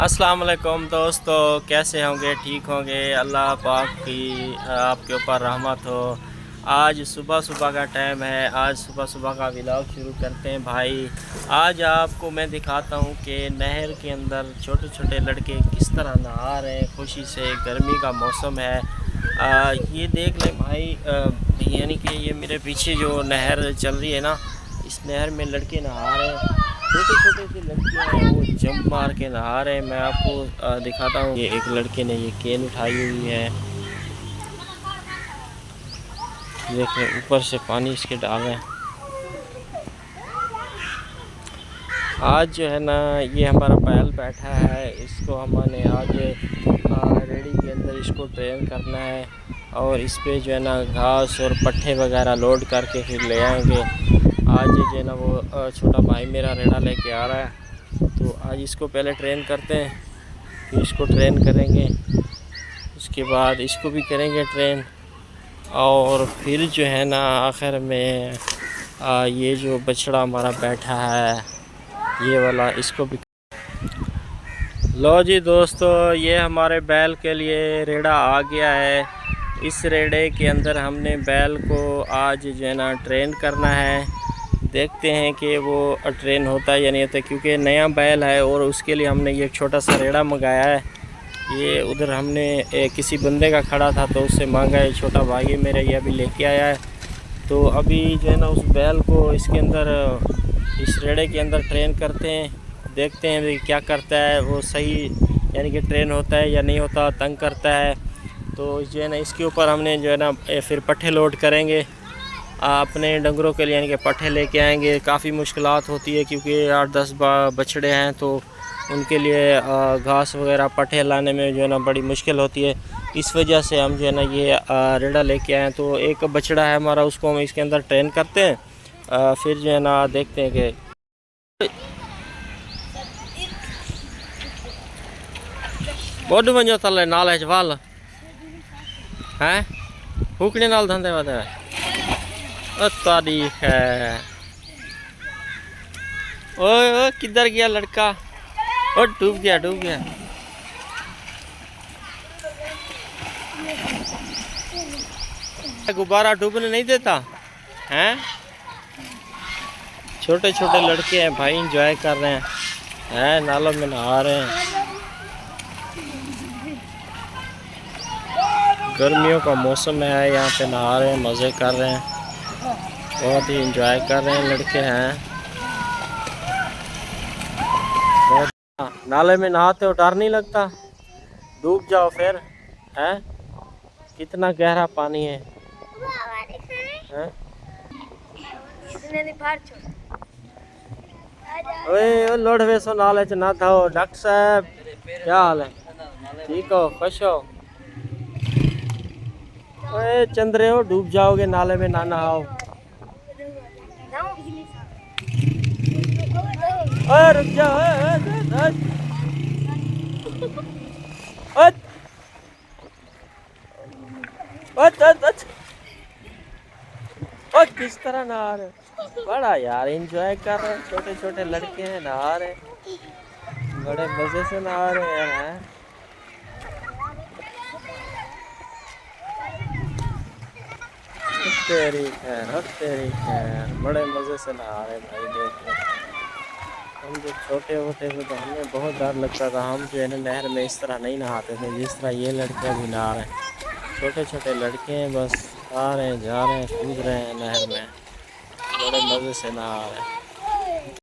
अस्सलाम वालेकुम दोस्तों, कैसे होंगे? ठीक होंगे। अल्लाह पाक की आपके ऊपर रहमत हो। आज सुबह सुबह का टाइम है। आज सुबह सुबह का व्लॉग शुरू करते हैं भाई। आज आपको मैं दिखाता हूँ कि नहर के अंदर छोटे छोटे लड़के किस तरह नहा रहे हैं खुशी से। गर्मी का मौसम है। ये देख लें भाई, यानी कि ये मेरे पीछे जो नहर चल रही है ना, इस नहर में लड़के नहा रहे हैं। छोटे छोटे से लड़के हैं, वो जंप मार के नहा रहे हैं। मैं आपको दिखाता हूँ। ये एक लड़के ने ये केन उठाई हुई है, देखें ऊपर से पानी इसके डाल रहे हैं। आज जो है ना, ये हमारा बैल बैठा है, इसको हमने आज रेडी के अंदर इसको ट्रेन करना है और इस पे जो है ना घास और पट्ठे वगैरह लोड करके फिर ले आएंगे। आज जो है ना वो छोटा भाई मेरा रेड़ा लेके आ रहा है, तो आज इसको पहले ट्रेन करते हैं, फिर इसको ट्रेन करेंगे, उसके बाद इसको भी करेंगे ट्रेन, और फिर जो है ना आखिर में ये जो बछड़ा हमारा बैठा है ये वाला, इसको भी। लो जी दोस्तों, ये हमारे बैल के लिए रेड़ा आ गया है। इस रेड़े के अंदर हमने बैल को आज जो है ना ट्रेन करना है। देखते हैं कि वो ट्रेन होता है या नहीं होता, क्योंकि नया बैल है और उसके लिए हमने ये छोटा सा रेड़ा मंगाया है। ये उधर हमने किसी बंदे का खड़ा था तो उससे मांगा है। छोटा भाई मेरे ये अभी लेके आया है। तो अभी जो है ना उस बैल को इसके अंदर, इस रेड़े के अंदर ट्रेन करते हैं। देखते हैं भाई क्या करता है वो, सही यानी कि ट्रेन होता है या नहीं होता, तंग करता है। तो जो है ना इसके ऊपर हमने जो है ना फिर पट्ठे लोड करेंगे अपने डंगरों के लिए, यानी कि पट्ठे लेके आएंगे। काफ़ी मुश्किलात होती है क्योंकि 8-10 बछड़े हैं, तो उनके लिए घास वगैरह पट्ठे लाने में जो है ना बड़ी मुश्किल होती है। इस वजह से हम जो है ना ये रेड़ा लेके आए हैं। तो एक बछड़ा है हमारा, उसको हम इसके अंदर ट्रेन करते हैं, फिर जो है ना देखते हैं कि बोड वंजो तले नाल है वाल हैं हुकने नाल धंधे वादे तारीख है। ओए किधर गया लड़का? ओ डूब गया डूब गया। गुब्बारा डूबने नहीं देता हैं। छोटे छोटे लड़के हैं भाई, एंजॉय कर रहे हैं नालों में नहा रहे हैं। गर्मियों का मौसम है, यहाँ पे नहा रहे हैं, मज़े कर रहे हैं, बहुत ही एंजॉय कर रहे हैं लड़के हैं। बहुत नाले में नहाते हो डर नहीं लगता? डूब जाओ फिर हैं। कितना गहरा पानी है हैं? ओए लोड वैसो नाले च ना था। डॉक्टर साहब क्या हाल है? ठीक हो? खुश हो? ओए चंद्रे हो, डूब जाओगे नाले में, ना नहाओ। ओए रुक जाओ। ओए किस तरह नहा रहे? बड़ा यार एंजॉय कर रहे हैं, छोटे छोटे लड़के हैं नहा रहे, बड़े मजे से नहा रहे हैं। तेरी खैर, बड़े मजे से नहा रहे भाई। देख हम जब छोटे होते थे तो हमें बहुत डर लगता था। हम जो है ना नहर में इस तरह नहीं नहाते थे जिस तरह ये लड़के भी नहा रहे हैं। छोटे छोटे लड़के हैं, बस आ रहे हैं, जा रहे हैं, कूद रहे हैं नहर में, बड़े मज़े से नहा रहे हैं।